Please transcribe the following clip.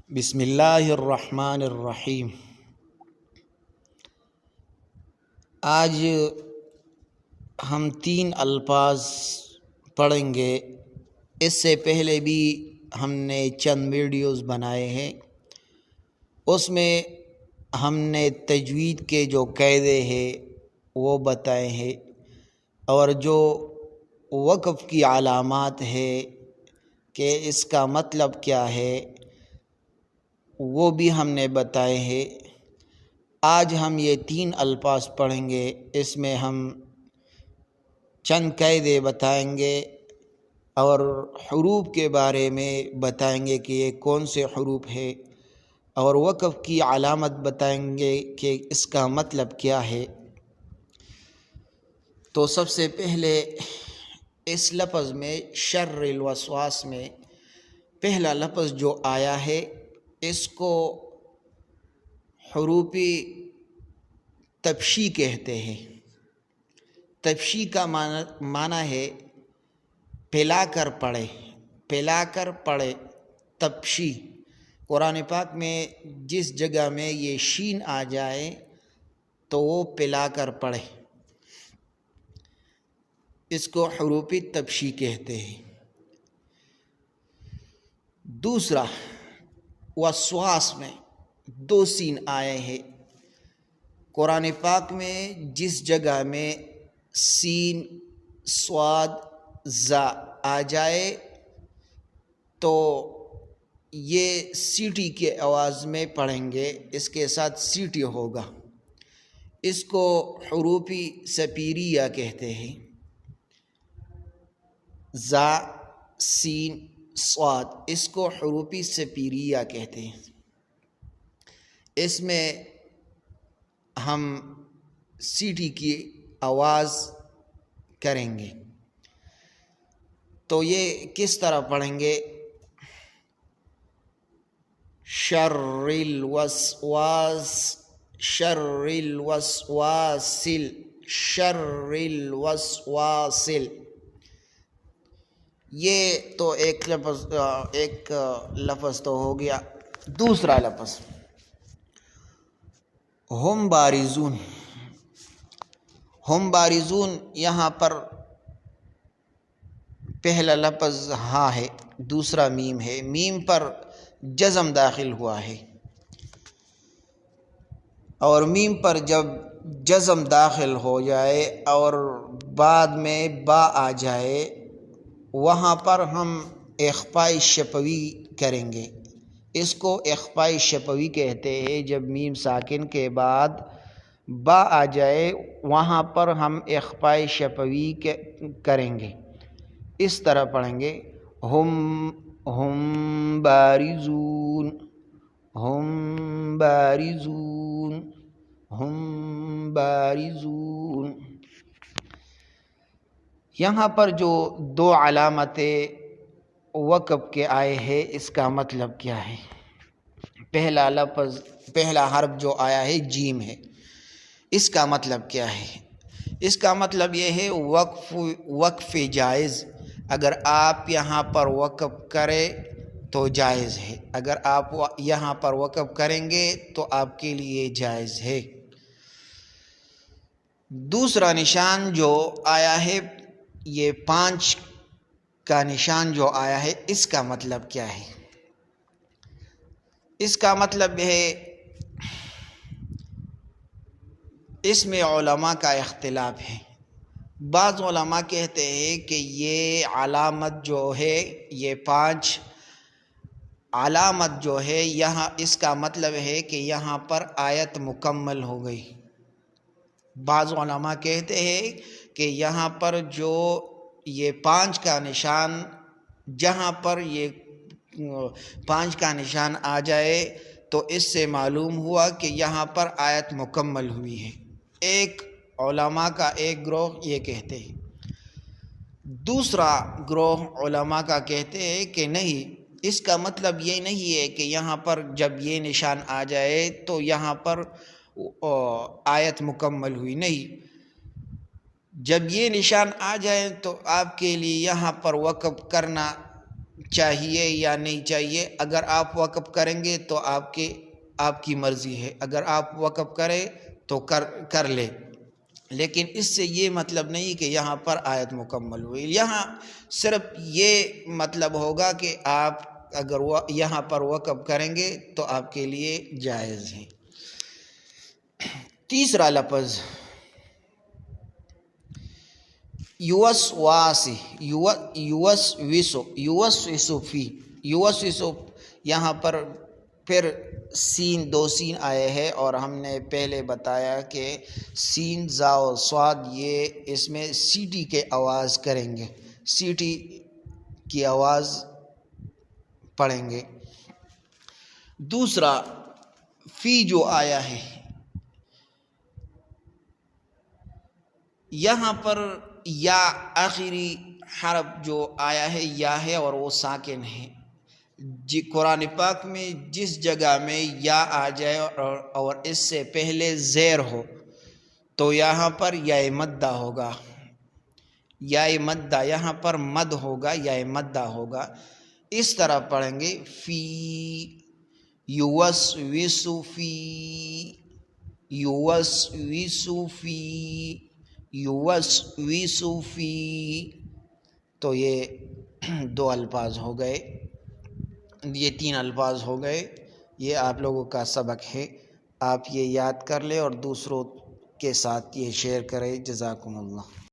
بسم اللہ الرحمن الرحیم۔ آج ہم 3 الفاظ پڑھیں گے۔ اس سے پہلے بھی ہم نے چند ویڈیوز بنائے ہیں، اس میں ہم نے تجوید کے جو قاعدے ہیں وہ بتائے ہیں، اور جو وقف کی علامات ہے کہ اس کا مطلب کیا ہے وہ بھی ہم نے بتائے ہیں۔ آج ہم یہ 3 الفاظ پڑھیں گے، اس میں ہم چند قاعدے بتائیں گے اور حروف کے بارے میں بتائیں گے کہ یہ کون سے حروف ہے، اور وقف کی علامت بتائیں گے کہ اس کا مطلب کیا ہے۔ تو سب سے پہلے اس لفظ میں شر الوسواس میں پہلا لفظ جو آیا ہے اس کو حروف تفشی کہتے ہیں۔ تفشی کا معنی ہے پھیلا کر پڑھے، پھیلا کر پڑھے، تفشی۔ قرآن پاک میں جس جگہ میں یہ شین آ جائے تو وہ پھیلا کر پڑھے، اس کو حروف تفشی کہتے ہیں۔ دوسرا، وسواس میں 2 سین آئے ہیں۔ قرآن پاک میں جس جگہ میں سین صاد زا آ جائے تو یہ سیٹی کے آواز میں پڑھیں گے، اس کے ساتھ سیٹی ہوگا، اس کو حروف سپیریہ کہتے ہیں۔ زا، سین، صاد، اس کو حروف سپیریہ کہتے ہیں۔ اس میں ہم سیٹی کی آواز کریں گے، تو یہ کس طرح پڑھیں گے؟ شر الوسواس، شر الوسواسل، شر الوسواسل۔ یہ تو ایک لفظ تو ہو گیا۔ دوسرا لفظ ہم بارزون۔ ہم بارزون، یہاں پر پہلا لفظ ہاں ہے، دوسرا میم ہے، میم پر جزم داخل ہوا ہے، اور میم پر جب جزم داخل ہو جائے اور بعد میں با آ جائے وہاں پر ہم اخفاء شفوی کریں گے، اس کو اخفاء شفوی کہتے ہیں۔ جب میم ساکن کے بعد با آ جائے وہاں پر ہم اخفاء شفوی کریں گے، اس طرح پڑھیں گے ہم بارزون، ہم بارزون، ہم بارزون۔ یہاں پر جو 2 علامتیں وقف کے آئے ہیں اس کا مطلب کیا ہے؟ پہلا حرف جو آیا ہے جیم ہے، اس کا مطلب کیا ہے؟ اس کا مطلب یہ ہے وقف جائز۔ اگر آپ یہاں پر وقف کریں تو جائز ہے، اگر آپ یہاں پر وقف کریں گے تو آپ کے لیے جائز ہے۔ دوسرا نشان جو آیا ہے، یہ 5 کا نشان جو آیا ہے اس کا مطلب کیا ہے؟ اس کا مطلب ہے، اس میں علماء کا اختلاف ہے۔ بعض علماء کہتے ہیں کہ یہ علامت جو ہے، یہ 5 علامت جو ہے یہاں اس کا مطلب ہے کہ یہاں پر آیت مکمل ہو گئی۔ بعض علماء کہتے ہیں کہ یہاں پر جو یہ 5 کا نشان، جہاں پر یہ 5 کا نشان آ جائے تو اس سے معلوم ہوا کہ یہاں پر آیت مکمل ہوئی ہے۔ ایک علماء کا ایک گروہ یہ کہتے ہیں، دوسرا گروہ علماء کا کہتے ہیں کہ نہیں، اس کا مطلب یہ نہیں ہے کہ یہاں پر جب یہ نشان آ جائے تو یہاں پر آیت مکمل ہوئی، نہیں، جب یہ نشان آ جائے تو آپ کے لیے یہاں پر وقف کرنا چاہیے یا نہیں چاہیے. اگر آپ وقف کریں گے تو آپ کی مرضی ہے، اگر آپ وقف کریں تو کر لے، لیکن اس سے یہ مطلب نہیں کہ یہاں پر آیت مکمل ہوئی. یہاں صرف یہ مطلب ہوگا کہ آپ اگر یہاں پر وقف کریں گے تو آپ کے لیے جائز ہے. تیسرا لفظ یوسواسی، یوسوسو فی، یوسوسو، یہاں پر پھر دو سین آئے ہیں، اور ہم نے پہلے بتایا کہ سین زا و صاد یہ اس میں سیٹی کے آواز کریں گے، سیٹی کی آواز پڑھیں گے. دوسرا فی جو آیا ہے، یہاں پر یا آخری حرف جو آیا ہے یا ہے اور وہ ساکن ہے. قرآن پاک میں جس جگہ میں یا آ جائے اور اس سے پہلے زیر ہو تو یہاں پر یا مدہ ہوگا، یا مدہ، یہاں پر مد ہوگا، یا مدہ ہوگا. اس طرح پڑھیں گے فی یوسوسو فی، یوسوسو فی، یوسوسو فی. تو یہ دو الفاظ ہو گئے، یہ تین الفاظ ہو گئے. یہ آپ لوگوں کا سبق ہے، آپ یہ یاد کر لیں اور دوسروں کے ساتھ یہ شیئر کریں. جزاکم اللہ.